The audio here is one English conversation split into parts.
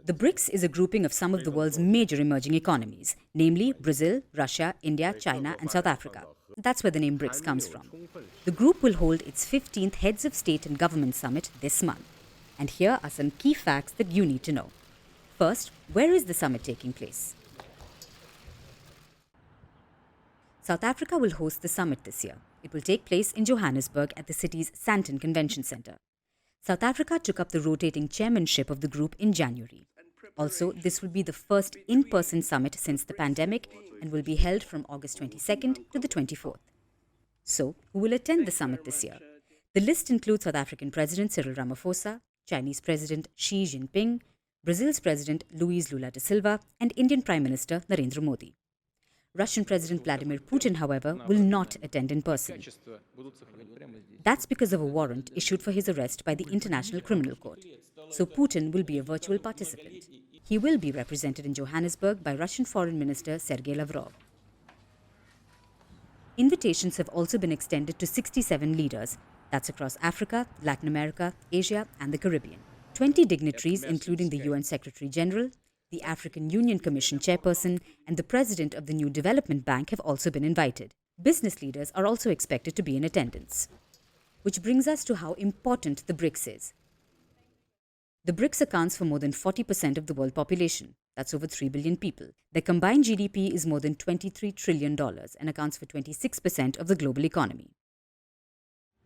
The BRICS is a grouping of some of the world's major emerging economies, namely Brazil, Russia, India, China, and South Africa. That's where the name BRICS comes from. The group will hold its 15th Heads of State and Government Summit this month. And here are some key facts that you need to know. First, where is the summit taking place? South Africa will host the summit this year. It will take place in Johannesburg at the city's Sandton Convention Centre. South Africa took up the rotating chairmanship of the group in January. Also, this will be the first in-person summit since the pandemic and will be held from August 22nd to the 24th. So, who will attend the summit this year? The list includes South African President Cyril Ramaphosa, Chinese President Xi Jinping, Brazil's President Luiz Lula da Silva, and Indian Prime Minister Narendra Modi. Russian President Vladimir Putin, however, will not attend in person. That's because of a warrant issued for his arrest by the International Criminal Court. So Putin will be a virtual participant. He will be represented in Johannesburg by Russian Foreign Minister Sergei Lavrov. Invitations have also been extended to 67 leaders. That's across Africa, Latin America, Asia, and the Caribbean. 20 dignitaries, including the UN Secretary General, the African Union Commission chairperson, and the president of the New Development Bank have also been invited. Business leaders are also expected to be in attendance. Which brings us to how important the BRICS is. The BRICS accounts for more than 40% of the world population. That's over 3 billion people. Their combined GDP is more than $23 trillion and accounts for 26% of the global economy.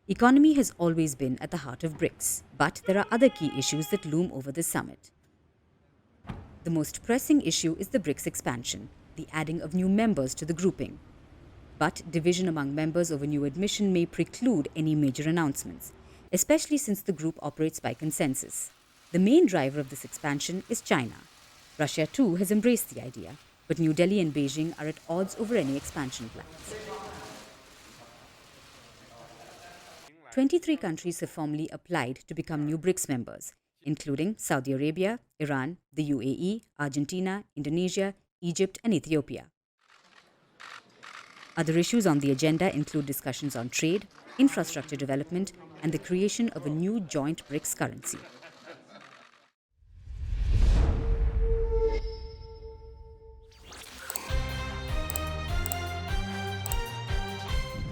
Economy has always been at the heart of BRICS, but there are other key issues that loom over this summit. The most pressing issue is the BRICS expansion, the adding of new members to the grouping. But division among members over new admission may preclude any major announcements, especially since the group operates by consensus. The main driver of this expansion is China. Russia too has embraced the idea, but New Delhi and Beijing are at odds over any expansion plans. 23 countries have formally applied to become new BRICS members, including Saudi Arabia, Iran, the UAE, Argentina, Indonesia, Egypt, and Ethiopia. Other issues on the agenda include discussions on trade, infrastructure development, and the creation of a new joint BRICS currency.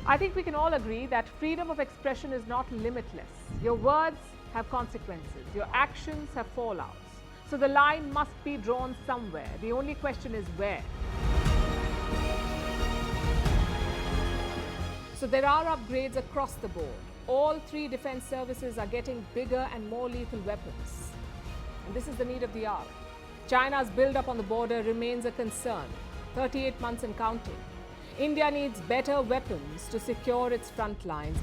I think we can all agree that freedom of expression is not limitless. Your words have consequences. Your actions have fallouts. So the line must be drawn somewhere. The only question is where. So there are upgrades across the board. All three defense services are getting bigger and more lethal weapons. And this is the need of the hour. China's build-up on the border remains a concern, 38 months and counting. India needs better weapons to secure its front lines.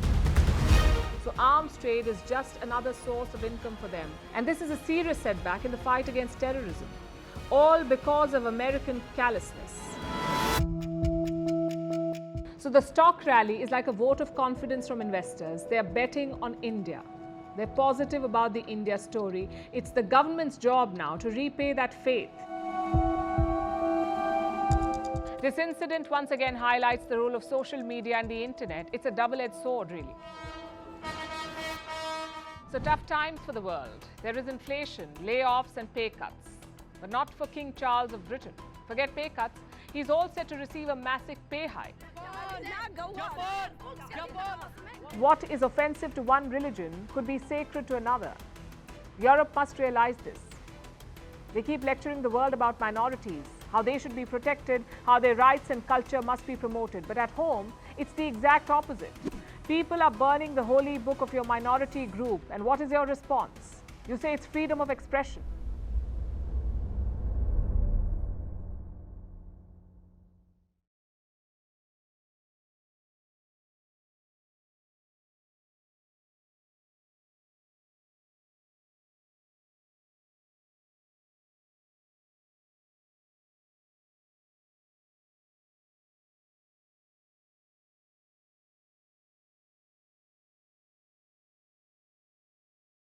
So arms trade is just another source of income for them. And this is a serious setback in the fight against terrorism, all because of American callousness. So the stock rally is like a vote of confidence from investors. They are betting on India. They're positive about the India story. It's the government's job now to repay that faith. This incident once again highlights the role of social media and the internet. It's a double-edged sword, really. So tough times for the world. There is inflation, layoffs and pay cuts. But not for King Charles of Britain. Forget pay cuts. He's all set to receive a massive pay hike. What is offensive to one religion could be sacred to another. Europe must realize this. They keep lecturing the world about minorities, how they should be protected, how their rights and culture must be promoted. But at home, it's the exact opposite. People are burning the holy book of your minority group. And what is your response? You say it's freedom of expression.